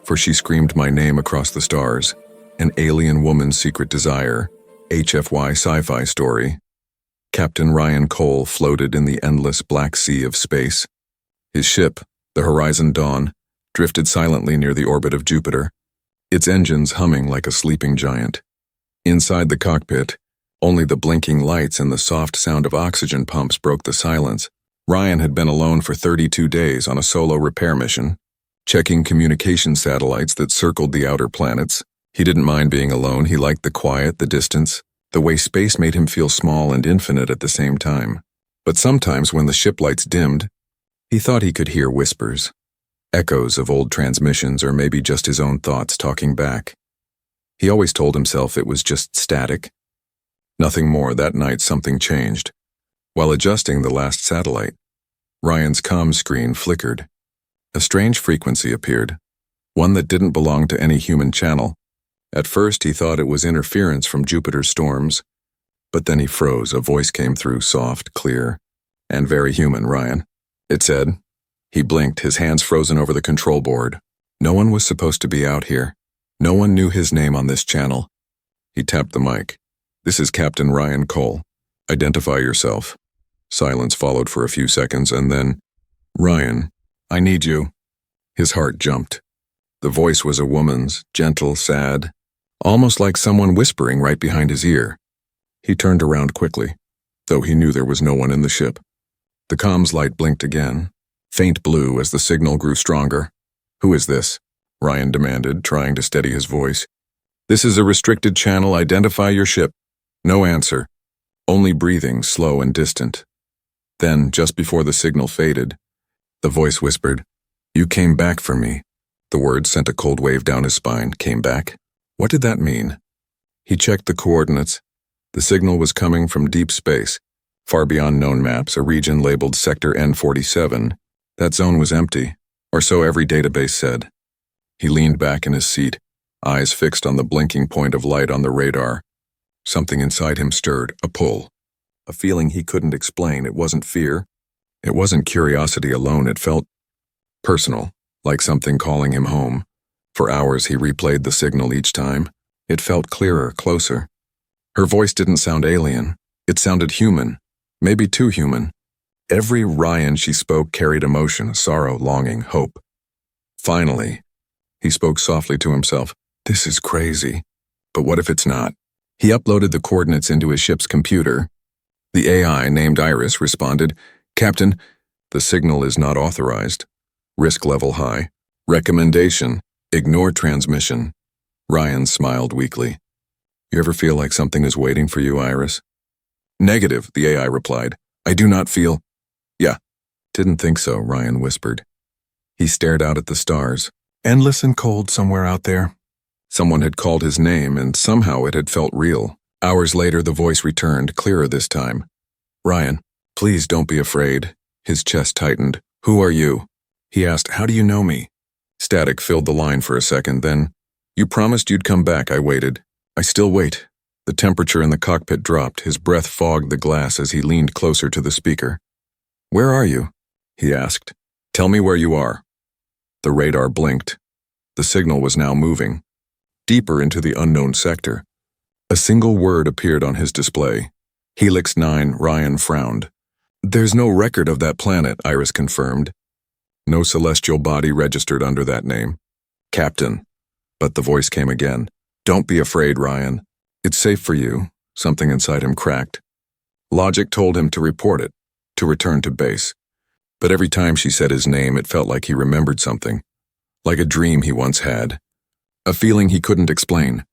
for she screamed my name across the stars, an alien woman's secret desire, HFY Sci-Fi story. Captain Ryan Cole floated in the endless black sea of space. His ship, the Horizon Dawn, drifted silently near the orbit of Jupiter, its engines humming like a sleeping giant. Inside the cockpit, only the blinking lights and the soft sound of oxygen pumps broke the silence. Ryan had been alone for 32 days on a solo repair mission, checking communication satellites that circled the outer planets. He didn't mind being alone. He liked the quiet, the distance, the way space made him feel small and infinite at the same time. But sometimes when the ship lights dimmed, he thought he could hear whispers, echoes of old transmissions, or maybe just his own thoughts talking back. He always told himself it was just static. Nothing more. That night something changed. While adjusting the last satellite, Ryan's comm screen flickered. A strange frequency appeared, one that didn't belong to any human channel. At first he thought it was interference from Jupiter's storms, but then he froze. A voice came through, soft, clear, and very human. "Ryan," it said. He blinked, his hands frozen over the control board. No one was supposed to be out here. No one knew his name on this channel. He tapped the mic. "This is Captain Ryan Cole. Identify yourself." Silence followed for a few seconds, and then, "Ryan, I need you." His heart jumped. The voice was a woman's, gentle, sad, almost like someone whispering right behind his ear. He turned around quickly, though he knew there was no one in the ship. The comms light blinked again, faint blue as the signal grew stronger. "Who is this?" Ryan demanded, trying to steady his voice. "This is a restricted channel. Identify your ship." No answer, only breathing, slow and distant. Then, just before the signal faded, the voice whispered, "You came back for me." The words sent a cold wave down his spine. Came back? What did that mean? He checked the coordinates. The signal was coming from deep space, far beyond known maps, a region labeled Sector N47. That zone was empty, or so every database said. He leaned back in his seat, eyes fixed on the blinking point of light on the radar. Something inside him stirred, a pull. A feeling he couldn't explain. It wasn't fear. It wasn't curiosity alone. It felt personal, like something calling him home. For hours he replayed the signal each time. It felt clearer, closer. Her voice didn't sound alien. It sounded human, maybe too human. Every Ryan she spoke carried emotion, sorrow, longing, hope. Finally, he spoke softly to himself. "This is crazy. But what if it's not?" He uploaded the coordinates into his ship's computer. The AI, named Iris, responded, "Captain, the signal is not authorized. Risk level high. Recommendation, ignore transmission." Ryan smiled weakly. "You ever feel like something is waiting for you, Iris?" "Negative," the AI replied. "I do not feel—" "Yeah." "Didn't think so," Ryan whispered. He stared out at the stars. Endless and cold somewhere out there. Someone had called his name, and somehow it had felt real. Hours later, the voice returned, clearer this time. "Ryan, please don't be afraid." His chest tightened. "Who are you?" He asked, "How do you know me?" Static filled the line for a second, then, "You promised you'd come back." I waited. "I still wait." The temperature in the cockpit dropped. His breath fogged the glass as he leaned closer to the speaker. "Where are you?" he asked. "Tell me where you are." The radar blinked. The signal was now moving, deeper into the unknown sector. A single word appeared on his display. Helix 9, Ryan frowned. "There's no record of that planet," Iris confirmed. "No celestial body registered under that name." "Captain." But the voice came again. "Don't be afraid, Ryan. It's safe for you." Something inside him cracked. Logic told him to report it, to return to base. But every time she said his name, it felt like he remembered something. Like a dream he once had. A feeling he couldn't explain.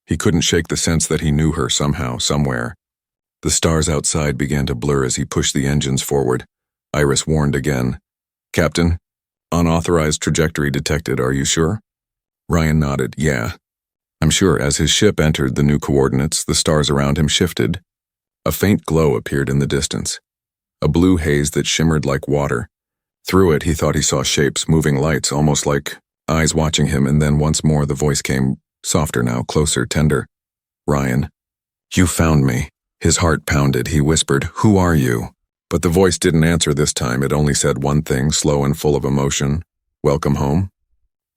He couldn't shake the sense that he knew her somehow, somewhere. The stars outside began to blur as he pushed the engines forward. Iris warned again. "Captain, unauthorized trajectory detected, are you sure?" Ryan nodded. "Yeah, I'm sure." As his ship entered the new coordinates, the stars around him shifted. A faint glow appeared in the distance. A blue haze that shimmered like water. Through it, he thought he saw shapes, moving lights, almost like eyes watching him, and then once more the voice came, softer now, closer, tender. "Ryan, you found me." His heart pounded. He whispered, "Who are you?" But the voice didn't answer this time. It only said one thing, slow and full of emotion. "Welcome home."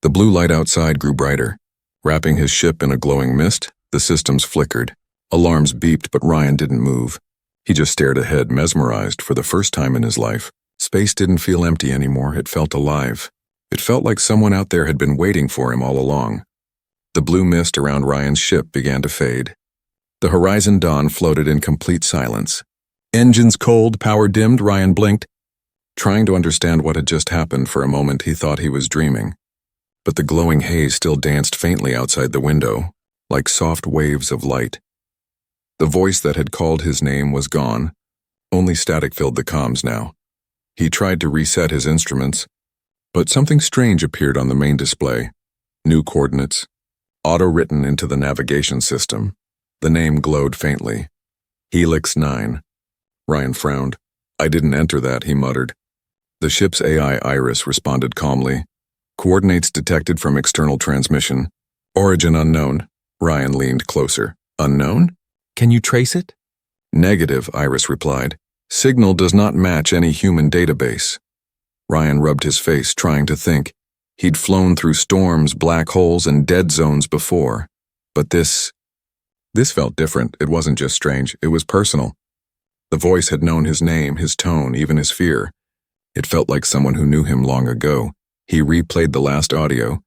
The blue light outside grew brighter. Wrapping his ship in a glowing mist, the systems flickered. Alarms beeped, but Ryan didn't move. He just stared ahead, mesmerized for the first time in his life. Space didn't feel empty anymore, it felt alive. It felt like someone out there had been waiting for him all along. The blue mist around Ryan's ship began to fade. The horizon dawn floated in complete silence. Engines cold, power dimmed, Ryan blinked. Trying to understand what had just happened, for a moment he thought he was dreaming. But the glowing haze still danced faintly outside the window, like soft waves of light. The voice that had called his name was gone. Only static filled the comms now. He tried to reset his instruments, but something strange appeared on the main display. New coordinates, auto-written into the navigation system. The name glowed faintly. Helix 9. Ryan frowned. "I didn't enter that," he muttered. The ship's AI Iris responded calmly. "Coordinates detected from external transmission. Origin unknown." Ryan leaned closer. "Unknown? Can you trace it?" "Negative," Iris replied. "Signal does not match any human database." Ryan rubbed his face, trying to think. He'd flown through storms, black holes, and dead zones before. But this felt different. It wasn't just strange, it was personal. The voice had known his name, his tone, even his fear. It felt like someone who knew him long ago. He replayed the last audio,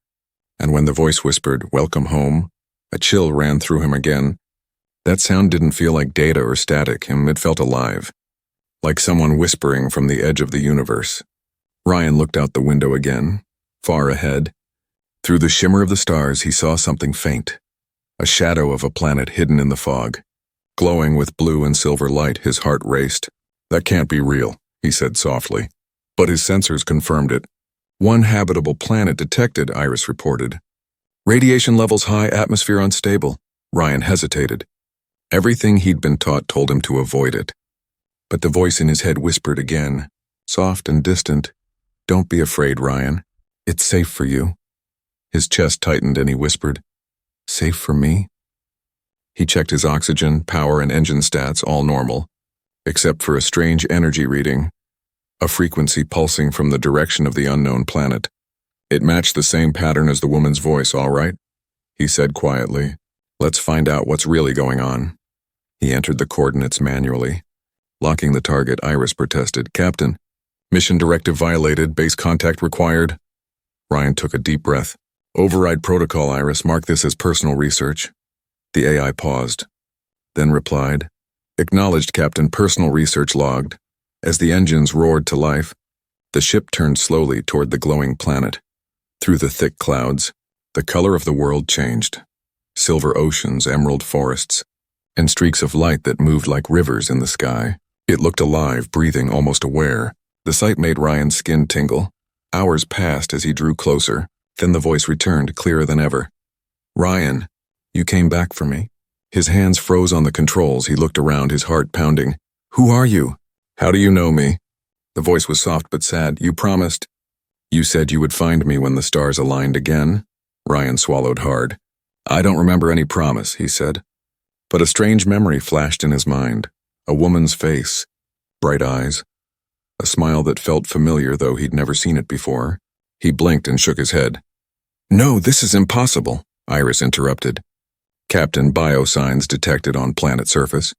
and when the voice whispered, "Welcome home," a chill ran through him again. That sound didn't feel like data or static, and it felt alive, like someone whispering from the edge of the universe. Ryan looked out the window again, far ahead. Through the shimmer of the stars, he saw something faint, a shadow of a planet hidden in the fog. Glowing with blue and silver light, his heart raced. "That can't be real," he said softly. But his sensors confirmed it. "One habitable planet detected," Iris reported. "Radiation levels high, atmosphere unstable." Ryan hesitated. Everything he'd been taught told him to avoid it. But the voice in his head whispered again, soft and distant, "Don't be afraid, Ryan. It's safe for you." His chest tightened and he whispered, "Safe for me?" He checked his oxygen, power, and engine stats, all normal, except for a strange energy reading, a frequency pulsing from the direction of the unknown planet. It matched the same pattern as the woman's voice. "All right," he said quietly. "Let's find out what's really going on." He entered the coordinates manually. Locking the target, Iris protested, "Captain, mission directive violated, base contact required." Ryan took a deep breath. "Override protocol, Iris. Mark this as personal research." The AI paused, then replied, "Acknowledged, Captain. Personal research logged." As the engines roared to life, the ship turned slowly toward the glowing planet. Through the thick clouds, the color of the world changed. Silver oceans, emerald forests, and streaks of light that moved like rivers in the sky. It looked alive, breathing, almost aware. The sight made Ryan's skin tingle. Hours passed as he drew closer. Then the voice returned, clearer than ever. "Ryan, you came back for me." His hands froze on the controls. He looked around, his heart pounding. "Who are you? How do you know me?" The voice was soft but sad. "You promised." "You said you would find me when the stars aligned again." Ryan swallowed hard. "I don't remember any promise," he said. But a strange memory flashed in his mind. A woman's face, bright eyes, a smile that felt familiar though he'd never seen it before. He blinked and shook his head. "No, this is impossible," Iris interrupted. "Captain, biosigns detected on planet surface.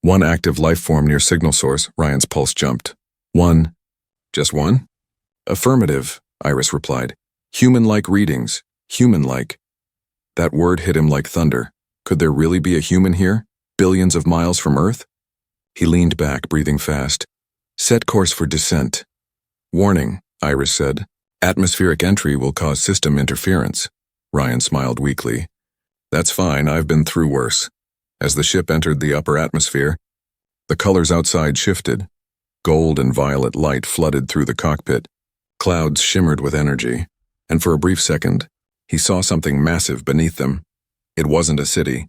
One active life form near signal source." Ryan's pulse jumped. "One? Just one?" "Affirmative," Iris replied. "Human-like readings. Human-like." That word hit him like thunder. Could there really be a human here, billions of miles from Earth? He leaned back, breathing fast. "Set course for descent." "Warning," Iris said. "Atmospheric entry will cause system interference." Ryan smiled weakly. "That's fine, I've been through worse." As the ship entered the upper atmosphere, the colors outside shifted. Gold and violet light flooded through the cockpit. Clouds shimmered with energy, and for a brief second, he saw something massive beneath them. It wasn't a city.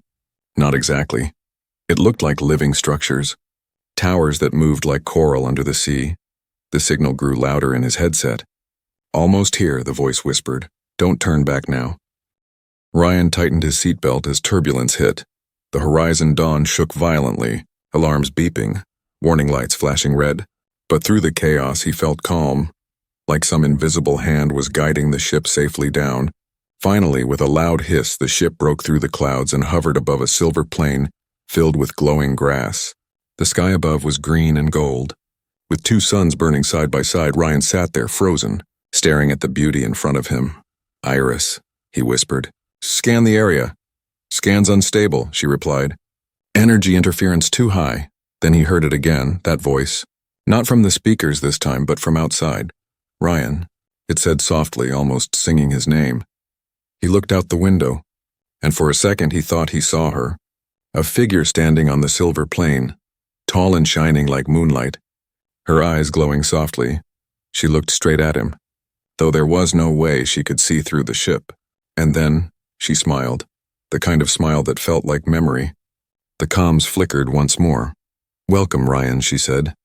Not exactly. It looked like living structures. Towers that moved like coral under the sea. The signal grew louder in his headset. "Almost here," the voice whispered. "Don't turn back now." Ryan tightened his seatbelt as turbulence hit. The horizon dawn shook violently, alarms beeping, warning lights flashing red. But through the chaos he felt calm, like some invisible hand was guiding the ship safely down. Finally, with a loud hiss, the ship broke through the clouds and hovered above a silver plain filled with glowing grass. The sky above was green and gold. With two suns burning side by side, Ryan sat there frozen, staring at the beauty in front of him. "Iris," he whispered. "Scan the area." "Scan's unstable," she replied. "Energy interference too high." Then he heard it again, that voice. Not from the speakers this time, but from outside. "Ryan," it said softly, almost singing his name. He looked out the window, and for a second he thought he saw her. A figure standing on the silver plain, tall and shining like moonlight. Her eyes glowing softly, she looked straight at him, though there was no way she could see through the ship. And then she smiled, the kind of smile that felt like memory. The comms flickered once more. "Welcome, Ryan," she said.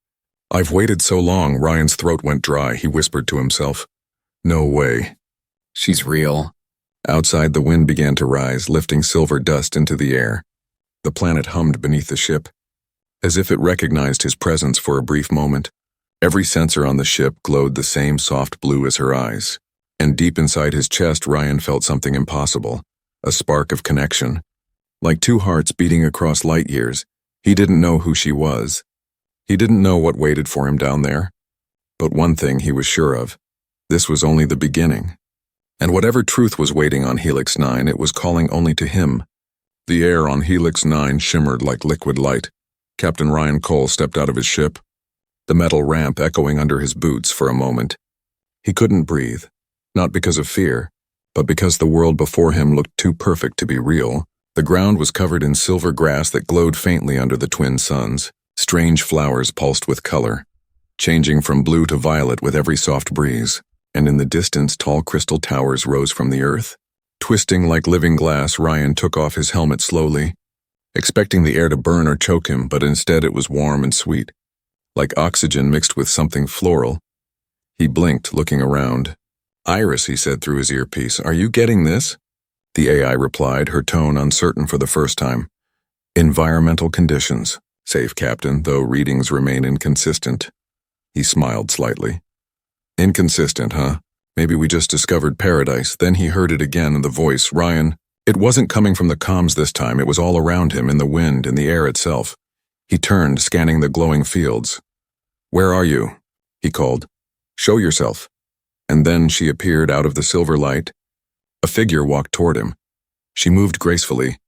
"I've waited so long." Ryan's throat went dry. He whispered to himself, "No way." "She's real." Outside, the wind began to rise, lifting silver dust into the air. The planet hummed beneath the ship, as if it recognized his presence for a brief moment. Every sensor on the ship glowed the same soft blue as her eyes. And deep inside his chest, Ryan felt something impossible, a spark of connection. Like two hearts beating across light years, he didn't know who she was. He didn't know what waited for him down there. But one thing he was sure of, this was only the beginning. And whatever truth was waiting on Helix 9, it was calling only to him. The air on Helix 9 shimmered like liquid light. Captain Ryan Cole stepped out of his ship, the metal ramp echoing under his boots for a moment. He couldn't breathe, not because of fear, but because the world before him looked too perfect to be real. The ground was covered in silver grass that glowed faintly under the twin suns. Strange flowers pulsed with color, changing from blue to violet with every soft breeze. And in the distance, tall crystal towers rose from the earth. Twisting like living glass, Ryan took off his helmet slowly, expecting the air to burn or choke him, but instead it was warm and sweet, like oxygen mixed with something floral. He blinked, looking around. "Iris," he said through his earpiece, "are you getting this?" The AI replied, her tone uncertain for the first time. "Environmental conditions. Safe, Captain, though readings remain inconsistent." He smiled slightly. "Inconsistent, huh? Maybe we just discovered paradise." Then he heard it again in the voice, "Ryan." It wasn't coming from the comms this time. It was all around him, in the wind, in the air itself. He turned, scanning the glowing fields. "Where are you?" he called. "Show yourself." And then she appeared out of the silver light. A figure walked toward him. She moved gracefully,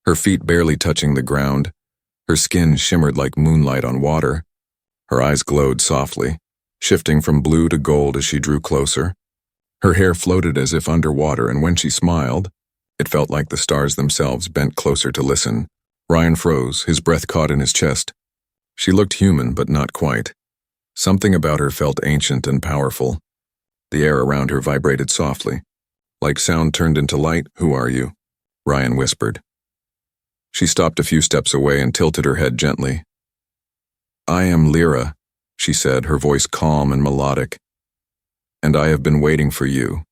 her feet barely touching the ground. Her skin shimmered like moonlight on water. Her eyes glowed softly, shifting from blue to gold as she drew closer. Her hair floated as if underwater, and when she smiled, it felt like the stars themselves bent closer to listen. Ryan froze, his breath caught in his chest. She looked human, but not quite. Something about her felt ancient and powerful. The air around her vibrated softly, like sound turned into light. "Who are you?" Ryan whispered. She stopped a few steps away and tilted her head gently. "I am Lyra," she said, her voice calm and melodic. "And I have been waiting for you."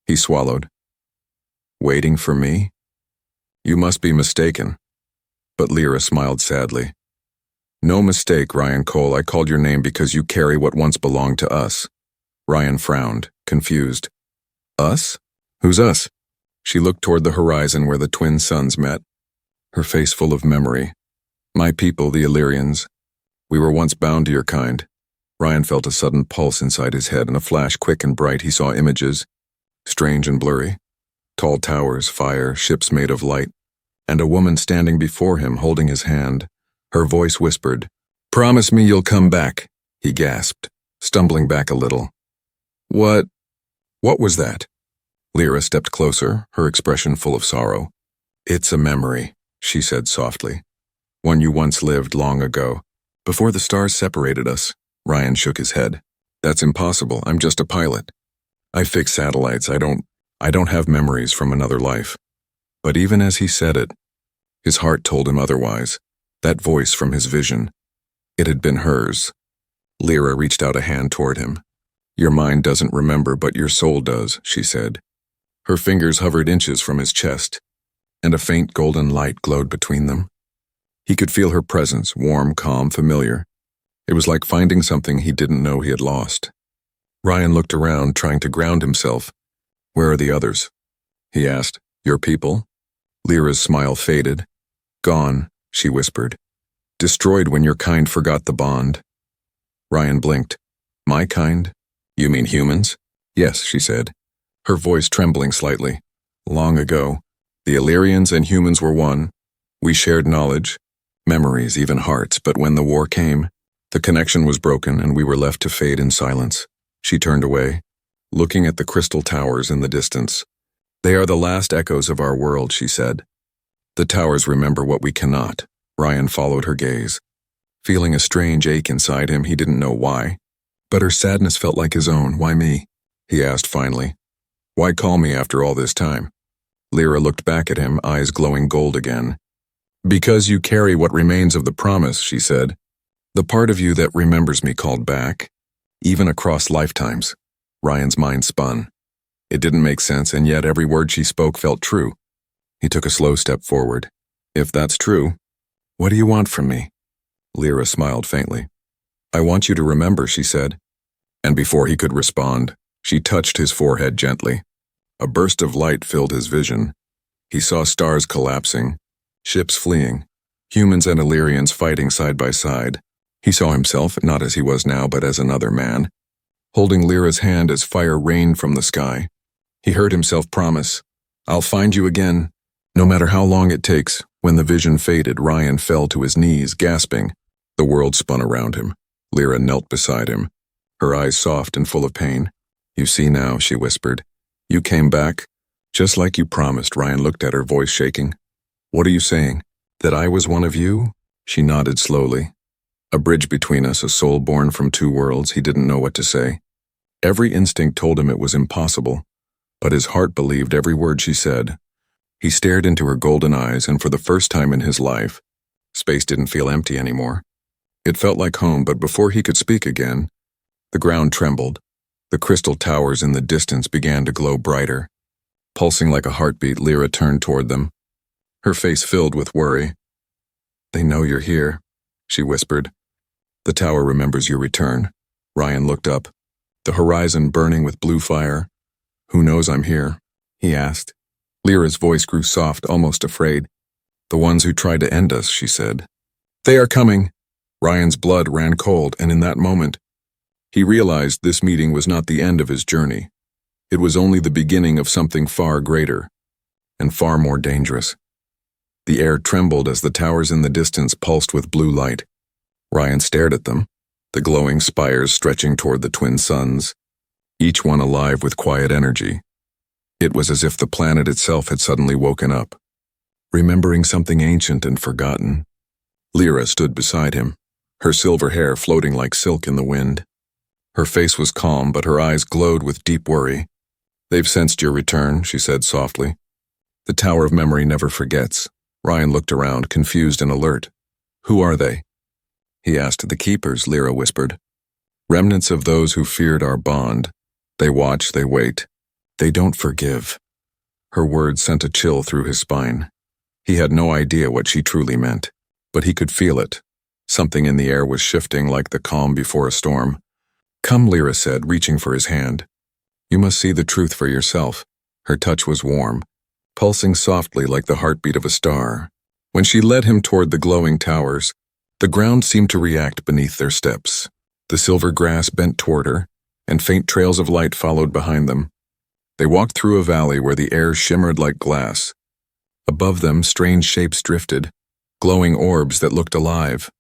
He swallowed. "Waiting for me? You must be mistaken." But Lyra smiled sadly. "No mistake, Ryan Cole. I called your name because you carry what once belonged to us." Ryan frowned, confused. "Us? Who's us?" She looked toward the horizon where the twin suns met, her face full of memory. "My people, the Illyrians. We were once bound to your kind." Ryan felt a sudden pulse inside his head. In a flash, quick and bright, he saw images, strange and blurry. Tall towers, fire, ships made of light, and a woman standing before him holding his hand. Her voice whispered, "Promise me you'll come back," he gasped, stumbling back a little. What was that?" Lyra stepped closer, her expression full of sorrow. "It's a memory," she said softly. "One you once lived long ago, before the stars separated us." Ryan shook his head. "That's impossible. I'm just a pilot. I fix satellites. I don't have memories from another life." But even as he said it, his heart told him otherwise. That voice from his vision, it had been hers. Lyra reached out a hand toward him. "Your mind doesn't remember, but your soul does," she said. Her fingers hovered inches from his chest, and a faint golden light glowed between them. He could feel her presence, warm, calm, familiar. It was like finding something he didn't know he had lost. Ryan looked around, trying to ground himself. "Where are the others?" he asked. "Your people?" Lyra's smile faded. "Gone," she whispered. "Destroyed when your kind forgot the bond." Ryan blinked. "My kind? You mean humans?" "Yes," she said, her voice trembling slightly. "Long ago, the Illyrians and humans were one. We shared knowledge, memories, even hearts, but when the war came, the connection was broken and we were left to fade in silence." She turned away, looking at the crystal towers in the distance. "They are the last echoes of our world," she said. "The towers remember what we cannot." Ryan followed her gaze. Feeling a strange ache inside him, he didn't know why. But her sadness felt like his own. "Why me?" he asked finally. "Why call me after all this time?" Lyra looked back at him, eyes glowing gold again. "Because you carry what remains of the promise," she said. "The part of you that remembers me called back, even across lifetimes." Ryan's mind spun. It didn't make sense, and yet every word she spoke felt true. He took a slow step forward. "If that's true, what do you want from me?" Lyra smiled faintly. "I want you to remember," she said. And before he could respond, she touched his forehead gently. A burst of light filled his vision. He saw stars collapsing, ships fleeing, humans and Illyrians fighting side by side. He saw himself, not as he was now, but as another man, holding Lyra's hand as fire rained from the sky. He heard himself promise, "I'll find you again, no matter how long it takes." When the vision faded, Ryan fell to his knees, gasping. The world spun around him. Lyra knelt beside him, her eyes soft and full of pain. "You see now," she whispered. "You came back, just like you promised." Ryan looked at her, voice shaking. "What are you saying? That I was one of you?" She nodded slowly. A bridge between us, a soul born from two worlds. He didn't know what to say. Every instinct told him it was impossible, but his heart believed every word she said. He stared into her golden eyes, and for the first time in his life, space didn't feel empty anymore. It felt like home, but before he could speak again, the ground trembled. The crystal towers in the distance began to glow brighter. Pulsing like a heartbeat, Lyra turned toward them, her face filled with worry. "They know you're here," she whispered. "The tower remembers your return." Ryan looked up, the horizon burning with blue fire. "Who knows I'm here?" he asked. Lyra's voice grew soft, almost afraid. "The ones who tried to end us," she said. "They are coming." Ryan's blood ran cold, and in that moment, he realized this meeting was not the end of his journey. It was only the beginning of something far greater and far more dangerous. The air trembled as the towers in the distance pulsed with blue light. Ryan stared at them, the glowing spires stretching toward the twin suns, each one alive with quiet energy. It was as if the planet itself had suddenly woken up, remembering something ancient and forgotten. Lyra stood beside him, her silver hair floating like silk in the wind. Her face was calm, but her eyes glowed with deep worry. "They've sensed your return," she said softly. "The Tower of Memory never forgets." Ryan looked around, confused and alert. "Who are they?" he asked. "The Keepers," Lyra whispered. "Remnants of those who feared our bond. They watch, they wait. They don't forgive." Her words sent a chill through his spine. He had no idea what she truly meant, but he could feel it. Something in the air was shifting like the calm before a storm. "Come," Lyra said, reaching for his hand. "You must see the truth for yourself." Her touch was warm, pulsing softly like the heartbeat of a star. When she led him toward the glowing towers, the ground seemed to react beneath their steps. The silver grass bent toward her, and faint trails of light followed behind them. They walked through a valley where the air shimmered like glass. Above them, strange shapes drifted, glowing orbs that looked alive.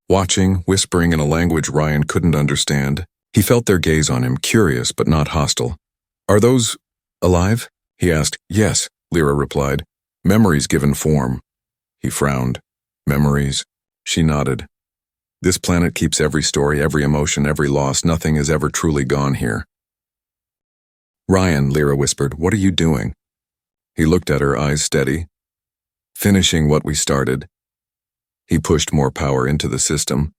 Watching, whispering in a language Ryan couldn't understand, he felt their gaze on him, curious but not hostile. "Are those alive?" he asked. "Yes," Lyra replied. "Memories given form." He frowned. "Memories?" She nodded. "This planet keeps every story, every emotion, every loss. Nothing is ever truly gone here." "Ryan," Lyra whispered, "what are you doing?" He looked at her, eyes steady. "Finishing what we started." He pushed more power into the system,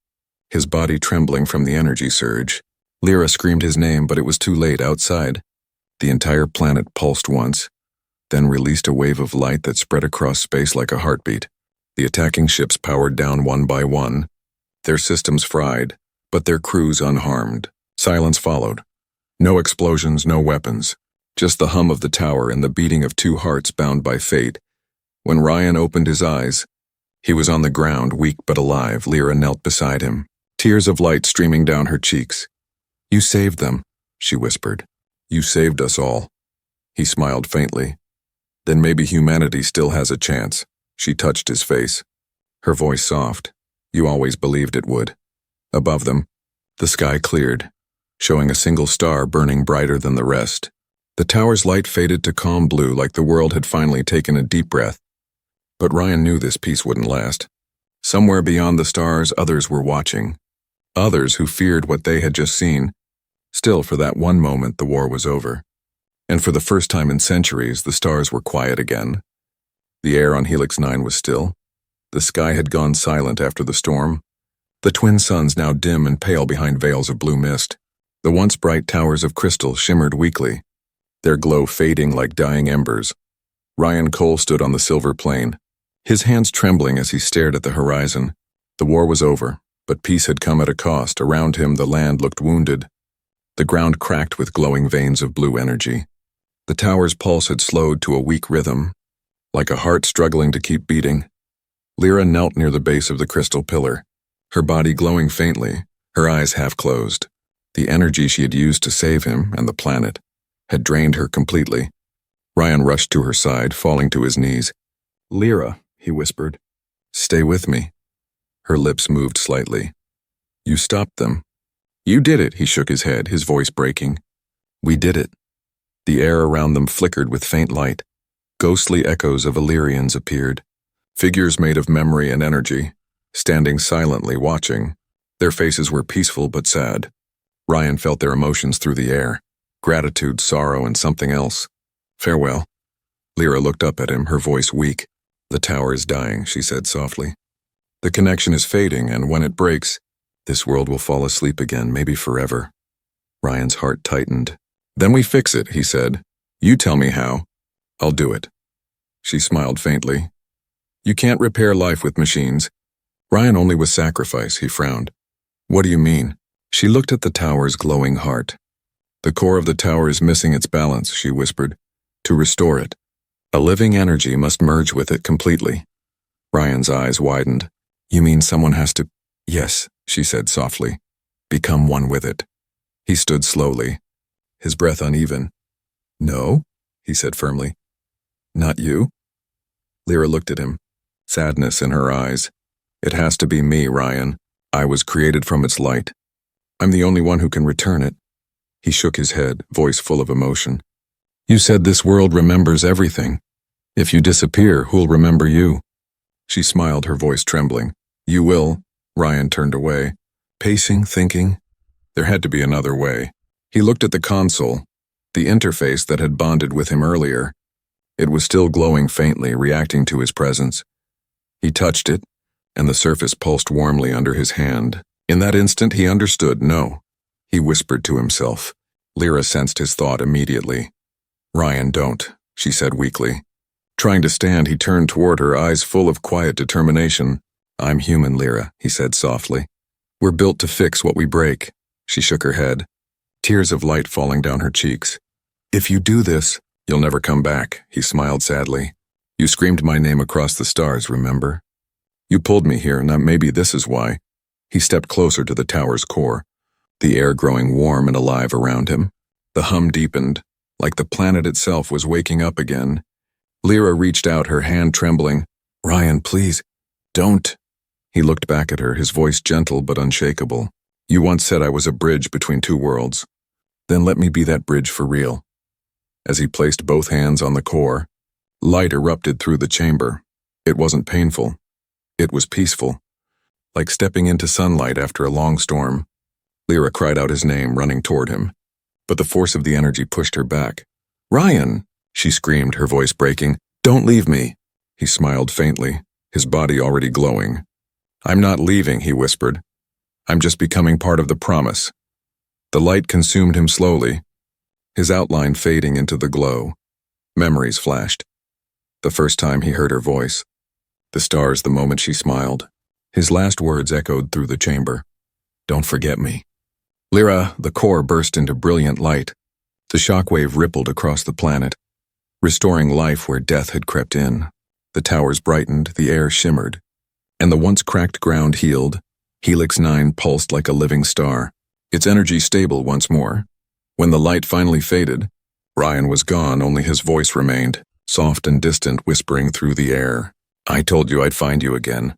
his body trembling from the energy surge. Lyra screamed his name, but it was too late. Outside, the entire planet pulsed once, then released a wave of light that spread across space like a heartbeat. The attacking ships powered down one by one, their systems fried, but their crews unharmed. Silence followed. No explosions, no weapons. Just the hum of the tower and the beating of two hearts bound by fate. When Ryan opened his eyes, he was on the ground, weak but alive. Lyra knelt beside him, tears of light streaming down her cheeks. "You saved them," she whispered. "You saved us all." He smiled faintly. "Then maybe humanity still has a chance." She touched his face, her voice soft. "You always believed it would." Above them, the sky cleared, showing a single star burning brighter than the rest. The tower's light faded to calm blue, like the world had finally taken a deep breath. But Ryan knew this peace wouldn't last. Somewhere beyond the stars, others were watching. Others who feared what they had just seen. Still, for that one moment, the war was over. And for the first time in centuries, the stars were quiet again. The air on Helix 9 was still. The sky had gone silent after the storm. The twin suns now dim and pale behind veils of blue mist. The once bright towers of crystal shimmered weakly, their glow fading like dying embers. Ryan Cole stood on the silver plain, his hands trembling as he stared at the horizon. The war was over, but peace had come at a cost. Around him, the land looked wounded. The ground cracked with glowing veins of blue energy. The tower's pulse had slowed to a weak rhythm, like a heart struggling to keep beating. Lyra knelt near the base of the crystal pillar, her body glowing faintly, her eyes half closed. The energy she had used to save him and the planet had drained her completely. Ryan rushed to her side, falling to his knees. "Lyra," he whispered, "stay with me." Her lips moved slightly. "You stopped them." "You did it," he shook his head, his voice breaking. "We did it." The air around them flickered with faint light. Ghostly echoes of Illyrians appeared, figures made of memory and energy, standing silently watching. Their faces were peaceful but sad. Ryan felt their emotions through the air, gratitude, sorrow, and something else. "Farewell." Lyra looked up at him, her voice weak. "The tower is dying," she said softly. "The connection is fading, and when it breaks, this world will fall asleep again, maybe forever." Ryan's heart tightened. "Then we fix it," he said. "You tell me how." "I'll do it." She smiled faintly. "You can't repair life with machines." Ryan only was sacrifice, he frowned. "What do you mean?" She looked at the tower's glowing heart. "The core of the tower is missing its balance," she whispered. "To restore it, a living energy must merge with it completely." Ryan's eyes widened. "You mean someone has to—" "Yes," she said softly. "Become one with it." He stood slowly, his breath uneven. "No," he said firmly. "Not you?" Lyra looked at him, sadness in her eyes. "It has to be me, Ryan. I was created from its light. I'm the only one who can return it." He shook his head, voice full of emotion. "You said this world remembers everything. If you disappear, who'll remember you?" She smiled, her voice trembling. "You will." Ryan turned away, pacing, thinking. There had to be another way. He looked at the console, the interface that had bonded with him earlier. It was still glowing faintly, reacting to his presence. He touched it, and the surface pulsed warmly under his hand. In that instant, he understood. No. He whispered to himself. Lyra sensed his thought immediately. "Ryan, don't," she said weakly. Trying to stand, he turned toward her, eyes full of quiet determination. "I'm human, Lyra," he said softly. "We're built to fix what we break." She shook her head, tears of light falling down her cheeks. "If you do this, you'll never come back," he smiled sadly. "You screamed my name across the stars, remember? You pulled me here, now maybe this is why." He stepped closer to the tower's core, the air growing warm and alive around him. The hum deepened, like the planet itself was waking up again. Lyra reached out, her hand trembling. "Ryan, please, don't." He looked back at her, his voice gentle but unshakable. "You once said I was a bridge between two worlds. Then let me be that bridge for real." As he placed both hands on the core, light erupted through the chamber. It wasn't painful. It was peaceful, like stepping into sunlight after a long storm. Lyra cried out his name, running toward him, but the force of the energy pushed her back. "Ryan!" she screamed, her voice breaking. "Don't leave me." He smiled faintly, his body already glowing. "I'm not leaving," he whispered. "I'm just becoming part of the promise." The light consumed him slowly, his outline fading into the glow. Memories flashed. The first time he heard her voice. The stars the moment she smiled. His last words echoed through the chamber. "Don't forget me." Lyra, the core burst into brilliant light. The shockwave rippled across the planet, restoring life where death had crept in. The towers brightened, the air shimmered, and the once cracked ground healed. Helix 9 pulsed like a living star, its energy stable once more. When the light finally faded, Ryan was gone, only his voice remained, soft and distant, whispering through the air. "I told you I'd find you again."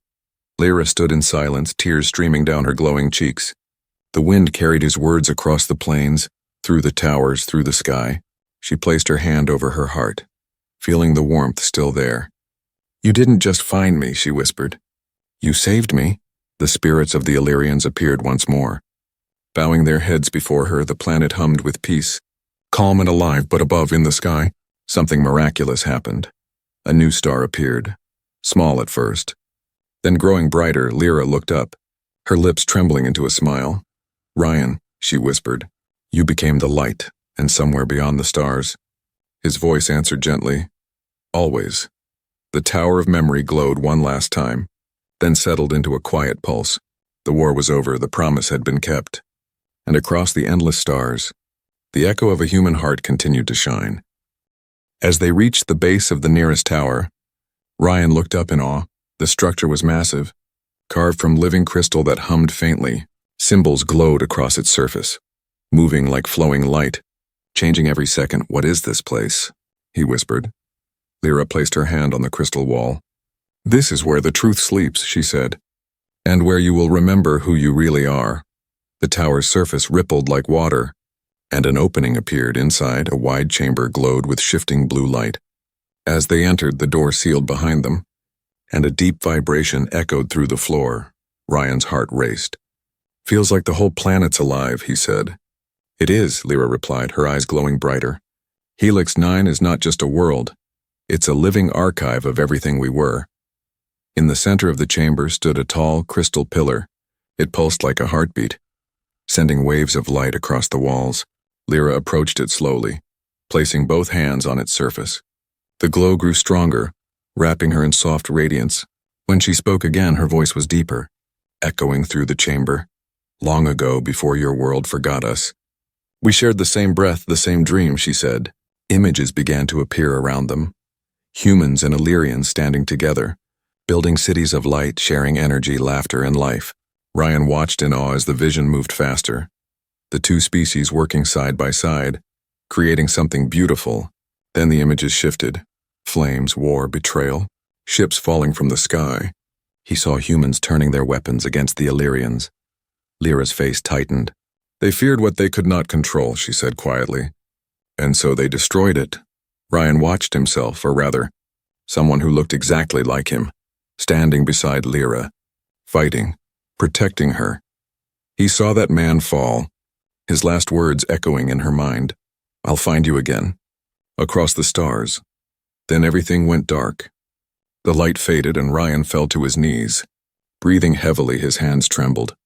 Lyra stood in silence, tears streaming down her glowing cheeks. The wind carried his words across the plains, through the towers, through the sky. She placed her hand over her heart, feeling the warmth still there. "You didn't just find me," she whispered. "You saved me." The spirits of the Illyrians appeared once more. Bowing their heads before her, the planet hummed with peace. Calm and alive, but above in the sky, something miraculous happened. A new star appeared, small at first. Then growing brighter, Lyra looked up, her lips trembling into a smile. "Ryan," she whispered, "you became the light, and somewhere beyond the stars." His voice answered gently, "Always." The tower of memory glowed one last time, then settled into a quiet pulse. The war was over, the promise had been kept. And across the endless stars, the echo of a human heart continued to shine. As they reached the base of the nearest tower, Ryan looked up in awe. The structure was massive, carved from living crystal that hummed faintly. Symbols glowed across its surface, moving like flowing light, changing every second. "What is this place?" he whispered. Lyra placed her hand on the crystal wall. "This is where the truth sleeps," she said, "and where you will remember who you really are." The tower's surface rippled like water, and an opening appeared inside. A wide chamber glowed with shifting blue light. As they entered, the door sealed behind them, and a deep vibration echoed through the floor. Ryan's heart raced. "Feels like the whole planet's alive," he said. "It is," Lyra replied, her eyes glowing brighter. "Helix 9 is not just a world. It's a living archive of everything we were." In the center of the chamber stood a tall, crystal pillar. It pulsed like a heartbeat, sending waves of light across the walls. Lyra approached it slowly, placing both hands on its surface. The glow grew stronger, wrapping her in soft radiance. When she spoke again, her voice was deeper, echoing through the chamber. "Long ago, before your world forgot us, we shared the same breath, the same dream," she said. Images began to appear around them. Humans and Illyrians standing together, building cities of light, sharing energy, laughter, and life. Ryan watched in awe as the vision moved faster. The two species working side by side, creating something beautiful. Then the images shifted. Flames, war, betrayal, ships falling from the sky. He saw humans turning their weapons against the Illyrians. Lyra's face tightened. "They feared what they could not control," she said quietly. "And so they destroyed it." Ryan watched himself, or rather, someone who looked exactly like him, standing beside Lyra, fighting, protecting her. He saw that man fall, his last words echoing in her mind. "I'll find you again." Across the stars. Then everything went dark. The light faded and Ryan fell to his knees. Breathing heavily, his hands trembled,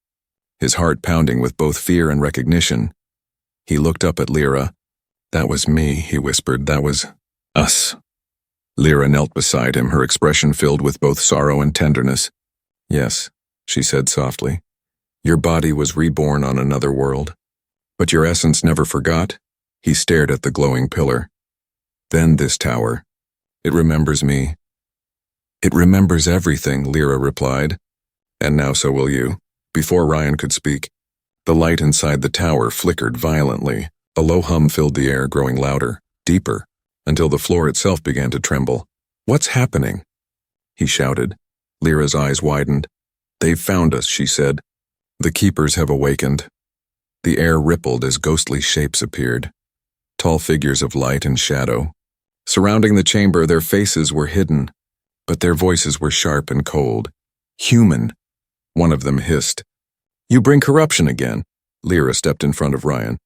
his heart pounding with both fear and recognition. He looked up at Lyra. "That was me," he whispered. "That was us." Lyra knelt beside him, her expression filled with both sorrow and tenderness. "Yes," she said softly. "Your body was reborn on another world, but your essence never forgot." He stared at the glowing pillar. "Then this tower. It remembers me." "It remembers everything," Lyra replied. "And now so will you." Before Ryan could speak, the light inside the tower flickered violently. A low hum filled the air, growing louder, deeper, until the floor itself began to tremble. "What's happening?" he shouted. Lyra's eyes widened. "They've found us," she said. "The keepers have awakened." The air rippled as ghostly shapes appeared, tall figures of light and shadow. Surrounding the chamber, their faces were hidden, but their voices were sharp and cold. "Human," one of them hissed. "You bring corruption again." Lyra stepped in front of Ryan,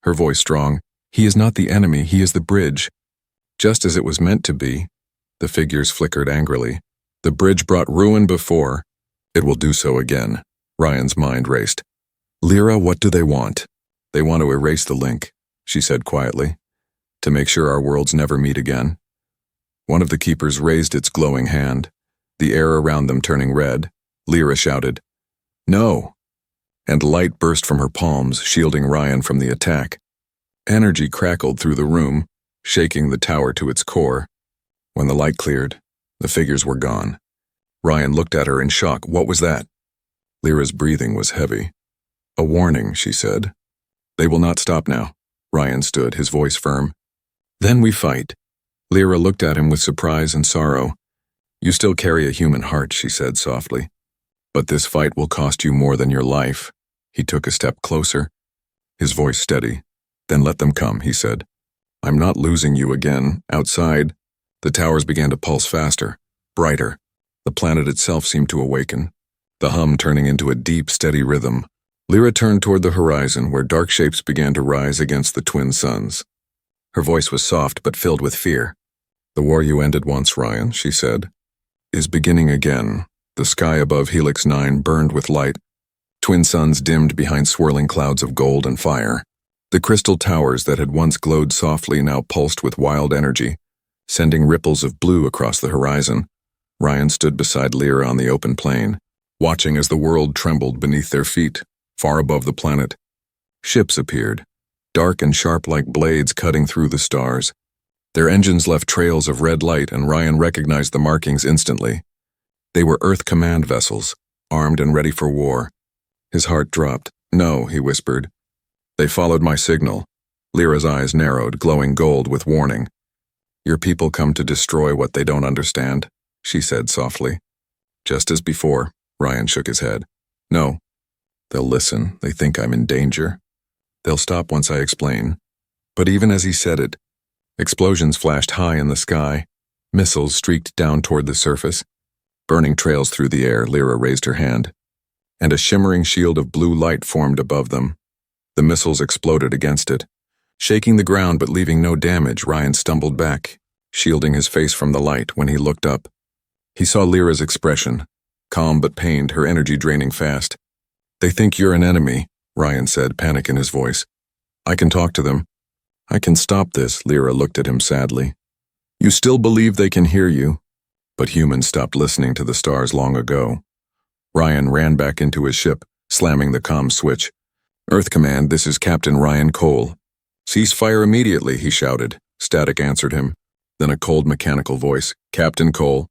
her voice strong. "He is not the enemy, he is the bridge." Just as it was meant to be, the figures flickered angrily. The bridge brought ruin before. It will do so again. Ryan's mind raced. "Lyra, what do they want?" "They want to erase the link," she said quietly, "to make sure our worlds never meet again." One of the keepers raised its glowing hand, the air around them turning red. Lyra shouted, "No!" and light burst from her palms, shielding Ryan from the attack. Energy crackled through the room, shaking the tower to its core. When the light cleared, the figures were gone. Ryan looked at her in shock. What was that? Lyra's breathing was heavy. A warning, she said. They will not stop now. Ryan stood, his voice firm. Then we fight. Lyra looked at him with surprise and sorrow. You still carry a human heart, she said softly. But this fight will cost you more than your life. He took a step closer, his voice steady. Then let them come, he said. I'm not losing you again. Outside, the towers began to pulse faster, brighter. The planet itself seemed to awaken, the hum turning into a deep, steady rhythm. Lyra turned toward the horizon, where dark shapes began to rise against the twin suns. Her voice was soft but filled with fear. The war you ended once, Ryan, she said, is beginning again. The sky above Helix 9 burned with light. Twin suns dimmed behind swirling clouds of gold and fire. The crystal towers that had once glowed softly now pulsed with wild energy, sending ripples of blue across the horizon. Ryan stood beside Lyra on the open plain, watching as the world trembled beneath their feet, far above the planet. Ships appeared, dark and sharp like blades cutting through the stars. Their engines left trails of red light, and Ryan recognized the markings instantly. They were Earth command vessels, armed and ready for war. His heart dropped. No, he whispered. They followed my signal. Lyra's eyes narrowed, glowing gold with warning. Your people come to destroy what they don't understand, she said softly. Just as before, Ryan shook his head. No. They'll listen. They think I'm in danger. They'll stop once I explain. But even as he said it, explosions flashed high in the sky. Missiles streaked down toward the surface. Burning trails through the air, Lyra raised her hand, and a shimmering shield of blue light formed above them. The missiles exploded against it. Shaking the ground but leaving no damage, Ryan stumbled back, shielding his face from the light. When he looked up, he saw Lyra's expression, calm but pained, her energy draining fast. They think you're an enemy, Ryan said, panic in his voice. I can talk to them. I can stop this, Lyra looked at him sadly. You still believe they can hear you? But humans stopped listening to the stars long ago. Ryan ran back into his ship, slamming the comm switch. Earth Command, this is Captain Ryan Cole. Cease fire immediately, he shouted. Static answered him. Then a cold mechanical voice. Captain Cole,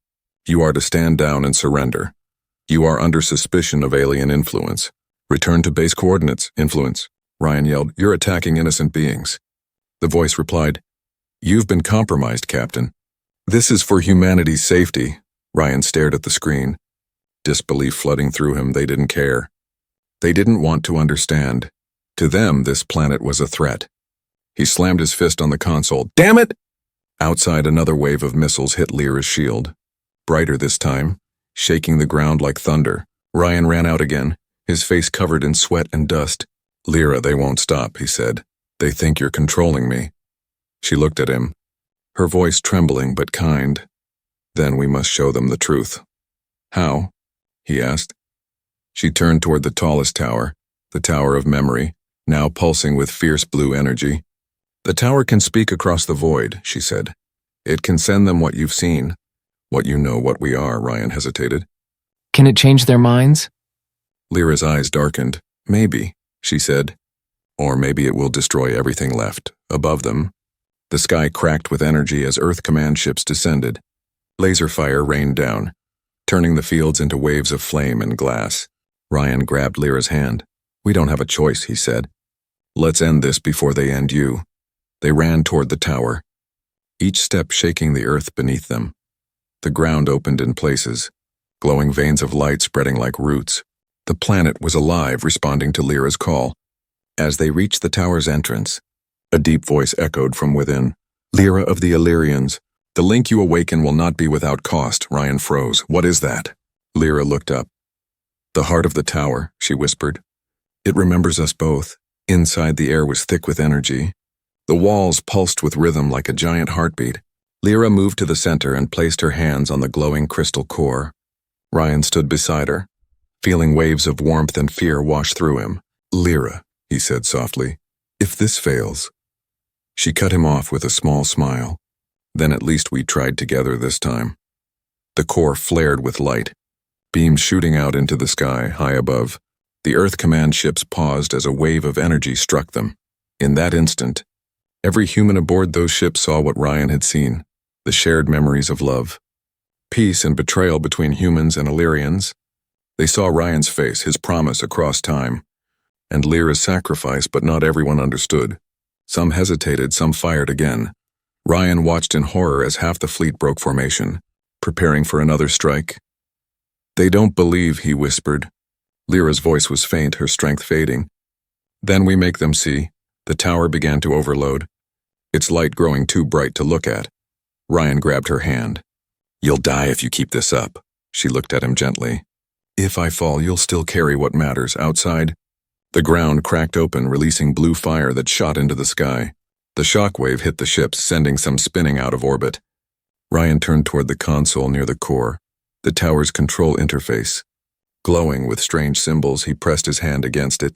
you are to stand down and surrender. You are under suspicion of alien influence. Return to base coordinates, influence. Ryan yelled, you're attacking innocent beings. The voice replied, you've been compromised, Captain. This is for humanity's safety. Ryan stared at the screen. Disbelief flooding through him. They didn't care. They didn't want to understand. To them, this planet was a threat. He slammed his fist on the console. Damn it! Outside, another wave of missiles hit Lyra's shield. Brighter this time, shaking the ground like thunder. Ryan ran out again, his face covered in sweat and dust. Lyra, they won't stop, he said. They think you're controlling me. She looked at him, her voice trembling but kind. Then we must show them the truth. How? He asked. She turned toward the tallest tower, the Tower of Memory, now pulsing with fierce blue energy. The tower can speak across the void, she said. It can send them what you've seen, what you know what we are, Ryan hesitated. Can it change their minds? Lyra's eyes darkened. Maybe, she said. Or maybe it will destroy everything left, above them. The sky cracked with energy as Earth command ships descended. Laser fire rained down, turning the fields into waves of flame and glass. Ryan grabbed Lyra's hand. We don't have a choice, he said. Let's end this before they end you. They ran toward the tower, each step shaking the earth beneath them. The ground opened in places, glowing veins of light spreading like roots. The planet was alive, responding to Lyra's call. As they reached the tower's entrance, a deep voice echoed from within. Lyra of the Illyrians, the link you awaken will not be without cost. Ryan froze. What is that? Lyra looked up. The heart of the tower, she whispered. It remembers us both. Inside, the air was thick with energy. The walls pulsed with rhythm like a giant heartbeat. Lyra moved to the center and placed her hands on the glowing crystal core. Ryan stood beside her, feeling waves of warmth and fear wash through him. Lyra, he said softly, if this fails. She cut him off with a small smile. Then at least we tried together this time. The core flared with light, beams shooting out into the sky high above. The Earth command ships paused as a wave of energy struck them. In that instant, every human aboard those ships saw what Ryan had seen, the shared memories of love, peace and betrayal between humans and Illyrians. They saw Ryan's face, his promise across time, and Lyra's sacrifice, but not everyone understood. Some hesitated, some fired again. Ryan watched in horror as half the fleet broke formation, preparing for another strike. "They don't believe," he whispered. Lyra's voice was faint, her strength fading. "Then we make them see." The tower began to overload, its light growing too bright to look at. Ryan grabbed her hand. "You'll die if you keep this up." She looked at him gently. "If I fall, you'll still carry what matters." Outside, the ground cracked open, releasing blue fire that shot into the sky. The shockwave hit the ships, sending some spinning out of orbit. Ryan turned toward the console near the core, the tower's control interface. Glowing with strange symbols, he pressed his hand against it,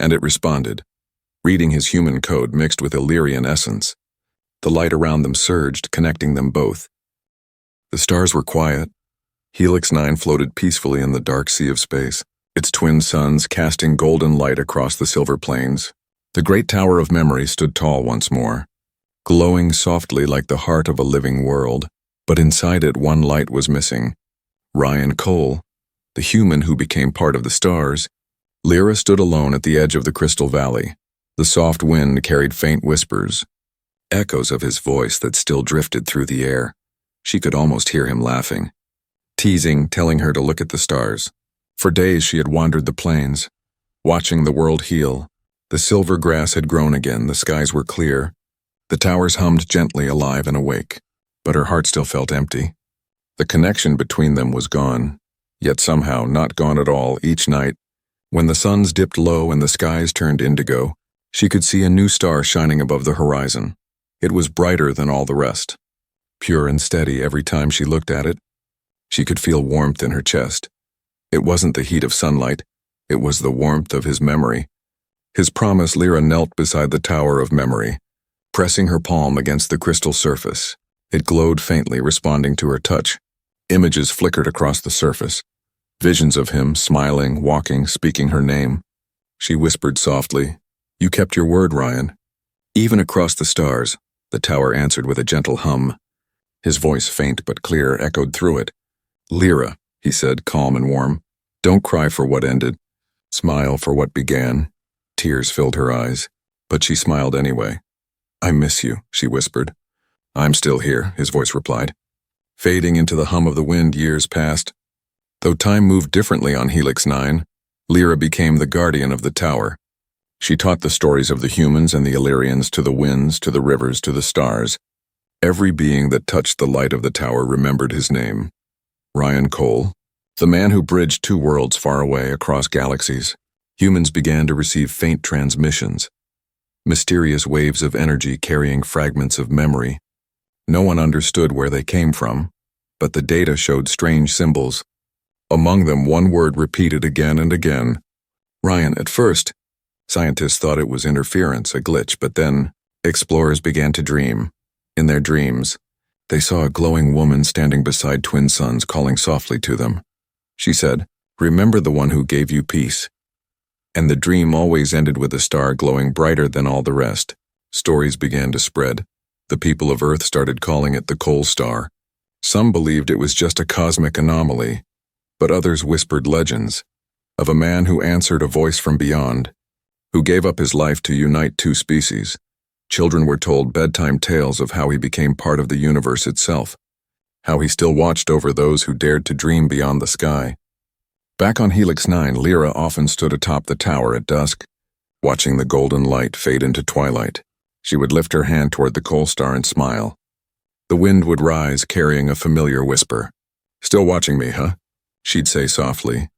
and it responded, reading his human code mixed with Illyrian essence. The light around them surged, connecting them both. The stars were quiet. Helix 9 floated peacefully in the dark sea of space, its twin suns casting golden light across the silver plains. The great tower of memory stood tall once more, glowing softly like the heart of a living world, but inside it one light was missing. Ryan Cole, the human who became part of the stars. Lyra stood alone at the edge of the Crystal Valley. The soft wind carried faint whispers, echoes of his voice that still drifted through the air. She could almost hear him laughing, teasing, telling her to look at the stars. For days she had wandered the plains, watching the world heal. The silver grass had grown again, the skies were clear. The towers hummed gently, alive and awake. But her heart still felt empty. The connection between them was gone, yet somehow not gone at all. Each night, when the suns dipped low and the skies turned indigo, she could see a new star shining above the horizon. It was brighter than all the rest. Pure and steady every time she looked at it. She could feel warmth in her chest. It wasn't the heat of sunlight, it was the warmth of his memory. His promise. Lyra knelt beside the tower of memory, pressing her palm against the crystal surface. It glowed faintly, responding to her touch. Images flickered across the surface. Visions of him, smiling, walking, speaking her name. She whispered softly, "You kept your word, Ryan." Even across the stars, the tower answered with a gentle hum. His voice, faint but clear, echoed through it. "Lyra," he said, calm and warm. "Don't cry for what ended. Smile for what began." Tears filled her eyes, but she smiled anyway. "I miss you," she whispered. "I'm still here," his voice replied. Fading into the hum of the wind, years passed. Though time moved differently on Helix 9, Lyra became the guardian of the tower. She taught the stories of the humans and the Illyrians to the winds, to the rivers, to the stars. Every being that touched the light of the tower remembered his name. Ryan Cole, the man who bridged two worlds far away across galaxies. Humans began to receive faint transmissions, mysterious waves of energy carrying fragments of memory. No one understood where they came from, but the data showed strange symbols. Among them, one word repeated again and again. Ryan. At first, scientists thought it was interference, a glitch, but then explorers began to dream. In their dreams, they saw a glowing woman standing beside twin suns, calling softly to them. She said, "Remember the one who gave you peace." And the dream always ended with a star glowing brighter than all the rest. Stories began to spread. The people of Earth started calling it the Cole Star. Some believed it was just a cosmic anomaly, but others whispered legends of a man who answered a voice from beyond, who gave up his life to unite two species. Children were told bedtime tales of how he became part of the universe itself, how he still watched over those who dared to dream beyond the sky. Back on Helix 9, Lyra often stood atop the tower at dusk, watching the golden light fade into twilight. She would lift her hand toward the Cole Star and smile. The wind would rise, carrying a familiar whisper. "Still watching me, huh?" she'd say softly,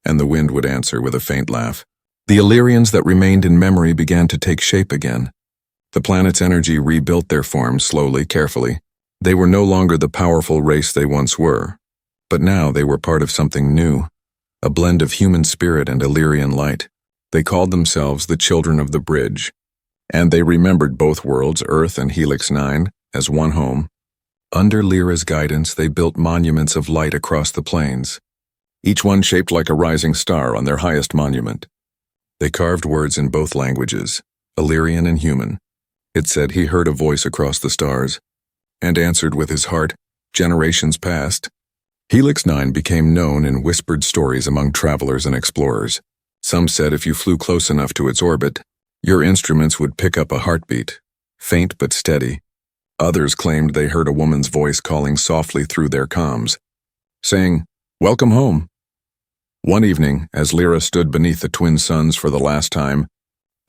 and the wind would answer with a faint laugh. The Illyrians that remained in memory began to take shape again. The planet's energy rebuilt their forms slowly, carefully. They were no longer the powerful race they once were, but now they were part of something new, a blend of human spirit and Illyrian light. They called themselves the Children of the Bridge, and they remembered both worlds, Earth and Helix 9, as one home. Under Lyra's guidance, they built monuments of light across the plains. each one shaped like a rising star on their highest monument. They carved words in both languages, Illyrian and human. It said he heard a voice across the stars, and answered with his heart, generations past. Helix 9 became known in whispered stories among travelers and explorers. Some said if you flew close enough to its orbit, your instruments would pick up a heartbeat, faint but steady. Others claimed they heard a woman's voice calling softly through their comms, saying, "Welcome home." One evening, as Lyra stood beneath the twin suns for the last time,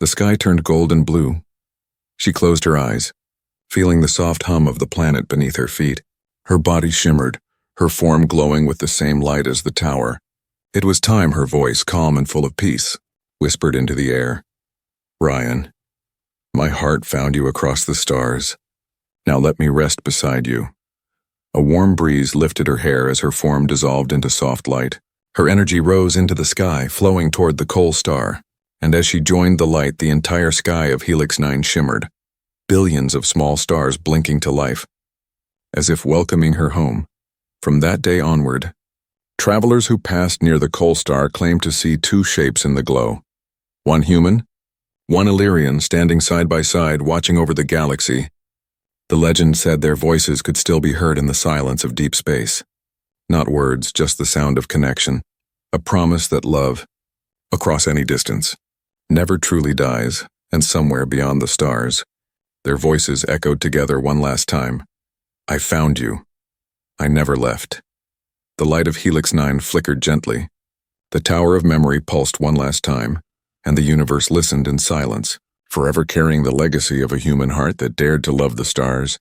the sky turned golden blue. She closed her eyes, feeling the soft hum of the planet beneath her feet. Her body shimmered, her form glowing with the same light as the tower. It was time, her voice, calm and full of peace, whispered into the air. "Ryan, my heart found you across the stars. Now let me rest beside you." A warm breeze lifted her hair as her form dissolved into soft light. Her energy rose into the sky, flowing toward the coal star, and as she joined the light, the entire sky of Helix 9 shimmered, billions of small stars blinking to life, as if welcoming her home. From that day onward, travelers who passed near the coal star claimed to see two shapes in the glow. One human, one Illyrian, standing side by side, watching over the galaxy. The legend said their voices could still be heard in the silence of deep space. Not words, just the sound of connection, a promise that love, across any distance, never truly dies, and somewhere beyond the stars, their voices echoed together one last time. "I found you. I never left." The light of Helix 9 flickered gently. The tower of memory pulsed one last time, and the universe listened in silence, forever carrying the legacy of a human heart that dared to love the stars.